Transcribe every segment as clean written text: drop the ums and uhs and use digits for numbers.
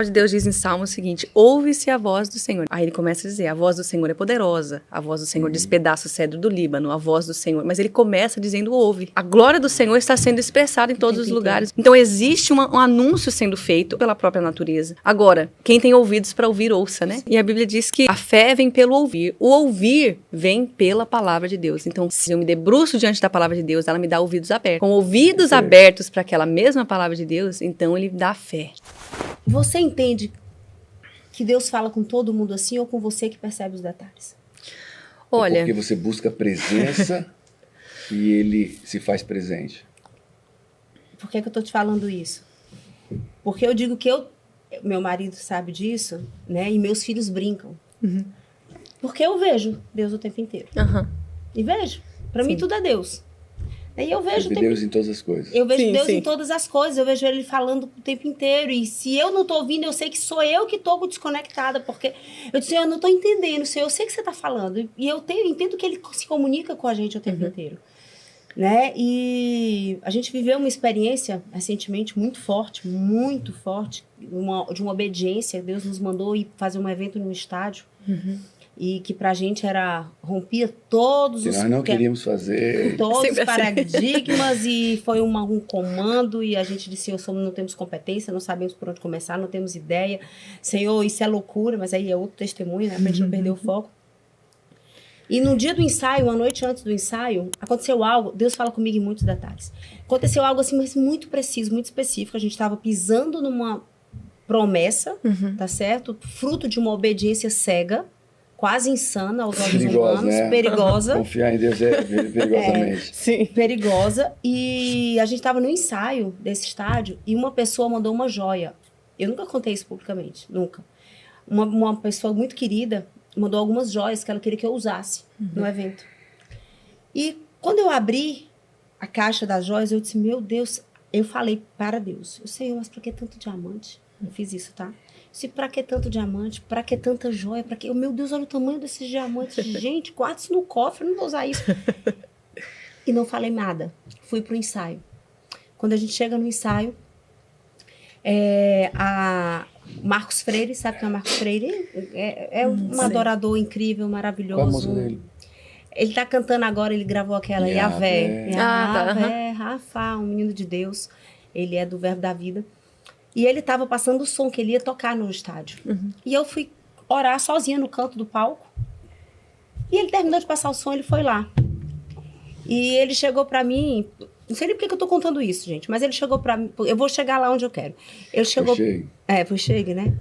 De Deus diz em Salmo o seguinte: ouve-se a voz do Senhor. Aí ele começa a dizer: a voz do Senhor é poderosa, a voz do Senhor despedaça o cedro do Líbano, a voz do Senhor. Mas ele começa dizendo: ouve. A glória do Senhor está sendo expressada em todos os lugares. Então existe um anúncio sendo feito pela própria natureza. Agora, quem tem ouvidos para ouvir, ouça, né? E a Bíblia diz que a fé vem pelo ouvir. O ouvir vem pela palavra de Deus. Então, se eu me debruço diante da palavra de Deus, ela me dá ouvidos abertos. Com ouvidos abertos para aquela mesma palavra de Deus, então ele dá fé. Você entende que Deus fala com todo mundo assim ou com você que percebe os detalhes? Olha, porque você busca presença e ele se faz presente. Por que eu tô te falando isso? Porque eu digo que meu marido sabe disso, né? E meus filhos brincam. Porque eu vejo Deus o tempo inteiro. E vejo. Para mim tudo é Deus. E eu vejo Deus em todas as coisas. Eu vejo Deus em todas as coisas. Eu vejo Ele falando o tempo inteiro. E se eu não tô ouvindo, eu sei que sou eu que tô desconectada. Porque eu disse, eu não tô entendendo. Senhor, eu sei que você tá falando. E eu entendo que Ele se comunica com a gente o tempo inteiro. Né? E a gente viveu uma experiência recentemente muito forte, de uma obediência. Deus nos mandou ir fazer um evento num estádio. E que pra gente rompia todos que os... nós não queríamos fazer. Todos os paradigmas e foi um comando e a gente disse, não temos competência, não sabemos por onde começar, não temos ideia. Senhor, isso é loucura, mas aí é outro testemunho, né? Pra gente não perder o foco. E no dia do ensaio, uma noite antes do ensaio, aconteceu algo, Deus fala comigo em muitos detalhes. Aconteceu algo assim, mas muito preciso, muito específico. A gente estava pisando numa promessa, tá certo? Fruto de uma obediência cega, quase insana aos olhos humanos, né? Perigosa. Confiar em Deus é perigosamente. Sim. Perigosa. E a gente estava no ensaio desse estádio e uma pessoa mandou uma joia. Eu nunca contei isso publicamente, nunca. Uma pessoa muito querida mandou algumas joias que ela queria que eu usasse no evento. E quando eu abri a caixa das joias, eu disse, meu Deus, eu falei para Deus, eu sei, mas para que tanto diamante? Eu fiz isso, tá? Se pra que tanto diamante? Pra que tanta joia? Pra que... Meu Deus, olha o tamanho desses diamantes. Gente, guarda isso no cofre, eu não vou usar isso. E não falei nada. Fui pro ensaio. Quando a gente chega no ensaio, a Marcos Freire, sabe quem é o Marcos Freire? É um adorador incrível, maravilhoso. Qual a música dele? Ele tá cantando agora, ele gravou aquela Yahvé. Rafa, um menino de Deus. Ele é do Verbo da Vida. E ele estava passando o som que ele ia tocar no estádio. E eu fui orar sozinha no canto do palco. E ele terminou de passar o som, ele foi lá. E ele chegou para mim... Não sei nem por que eu tô contando isso, gente. Mas ele chegou para mim... Eu vou chegar lá onde eu quero. Ele chegou... Foi chegue, né?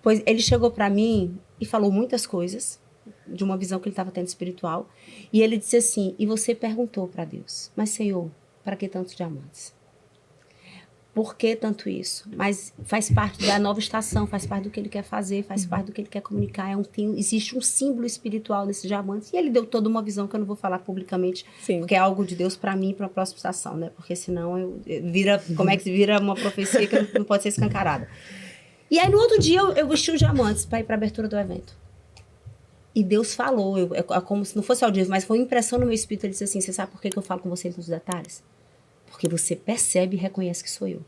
Pois ele chegou para mim e falou muitas coisas de uma visão que ele estava tendo espiritual. E ele disse assim, e você perguntou para Deus, mas Senhor, para que tantos diamantes? Por que tanto isso? Mas faz parte da nova estação, faz parte do que ele quer fazer, faz parte do que ele quer comunicar. Existe um símbolo espiritual nesses diamantes. E ele deu toda uma visão que eu não vou falar publicamente, porque é algo de Deus para mim e para a próxima estação, né? Porque senão como é que vira uma profecia que não pode ser escancarada. E aí no outro dia eu vesti os diamantes para ir para a abertura do evento. E Deus falou, é como se não fosse audível, mas foi uma impressão no meu espírito. Ele disse assim, você sabe por que eu falo com você nos detalhes? Porque você percebe e reconhece que sou eu.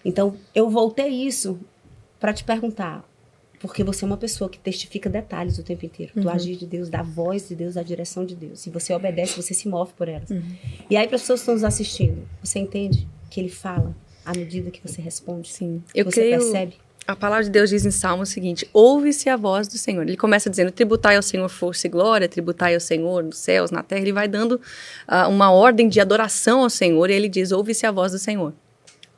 Então, eu voltei isso para te perguntar, porque você é uma pessoa que testifica detalhes o tempo inteiro, do agir de Deus, da voz de Deus, da direção de Deus. Se você obedece, você se move por elas. E aí, para as pessoas que estão nos assistindo, você entende que ele fala à medida que você responde? Sim. Você percebe? A palavra de Deus diz em Salmo o seguinte, ouve-se a voz do Senhor. Ele começa dizendo, tributai ao Senhor força e glória, tributai ao Senhor nos céus, na terra. Ele vai dando uma ordem de adoração ao Senhor e ele diz, ouve-se a voz do Senhor.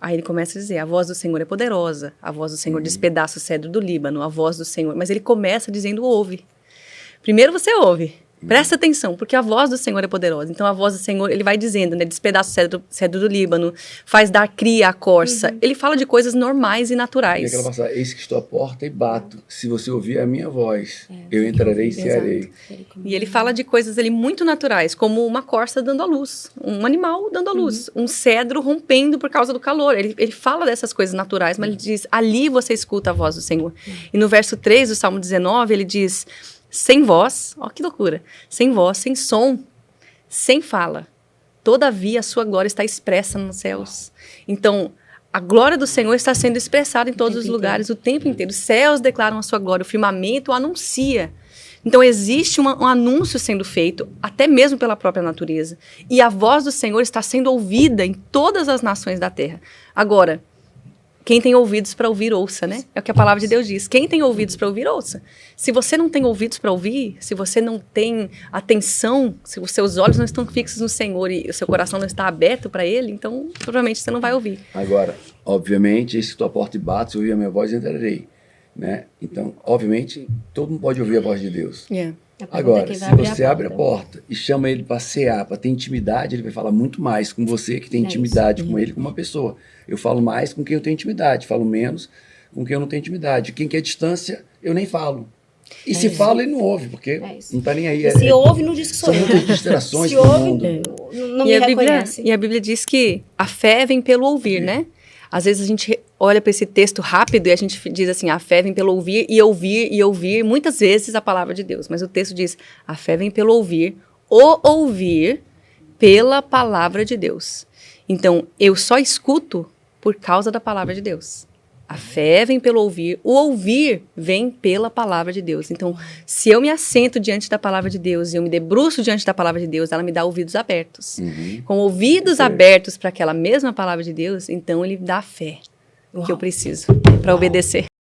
Aí ele começa a dizer, a voz do Senhor é poderosa, a voz do Senhor despedaça o cedro do Líbano, a voz do Senhor... Mas ele começa dizendo, ouve. Primeiro você ouve. Presta atenção, porque a voz do Senhor é poderosa. Então, a voz do Senhor, ele vai dizendo, né? Despedaça o cedro do Líbano, faz dar cria a corça. Ele fala de coisas normais e naturais. E aquela passagem, eis que estou à porta e bato. Se você ouvir a minha voz, eu entrarei e cearei. E ele fala de coisas ali muito naturais, como uma corça dando à luz, um animal dando à luz, um cedro rompendo por causa do calor. Ele fala dessas coisas naturais, mas ele diz, ali você escuta a voz do Senhor. E no verso 3 do Salmo 19, ele diz... Sem voz, ó que loucura, sem voz, sem som, sem fala. Todavia a sua glória está expressa nos céus. Então, a glória do Senhor está sendo expressada em todos os lugares, o tempo inteiro. Os céus declaram a sua glória, o firmamento anuncia. Então, existe um anúncio sendo feito, até mesmo pela própria natureza. E a voz do Senhor está sendo ouvida em todas as nações da terra. Agora, quem tem ouvidos para ouvir, ouça, né? É o que a palavra de Deus diz. Quem tem ouvidos para ouvir, ouça. Se você não tem ouvidos para ouvir, se você não tem atenção, se os seus olhos não estão fixos no Senhor e o seu coração não está aberto para Ele, então, provavelmente, você não vai ouvir. Agora, obviamente, se tua porta bate, se ouvir a minha voz, entrarei. Né? Então, obviamente, todo mundo pode ouvir a voz de Deus. Yeah. Agora, se você abre a porta e chama ele para cear, para ter intimidade, ele vai falar muito mais com você que tem intimidade com ele, como uma pessoa. Eu falo mais com quem eu tenho intimidade, falo menos com quem eu não tenho intimidade. Quem quer distância, eu nem falo. E se fala, ele não ouve, porque não está nem aí. Se ouve, não diz que sou eu. São muitas distrações se no ouve, mundo. Não me reconhece. E a Bíblia diz que a fé vem pelo ouvir, né? Às vezes a gente olha para esse texto rápido e a gente diz assim, a fé vem pelo ouvir e ouvir e ouvir, muitas vezes a palavra de Deus. Mas o texto diz, a fé vem pelo ouvir, o ouvir pela palavra de Deus. Então, eu só escuto por causa da palavra de Deus. A fé vem pelo ouvir, o ouvir vem pela palavra de Deus. Então, se eu me assento diante da palavra de Deus e eu me debruço diante da palavra de Deus, ela me dá ouvidos abertos. Com ouvidos abertos para aquela mesma palavra de Deus, então ele dá a fé que eu preciso para obedecer.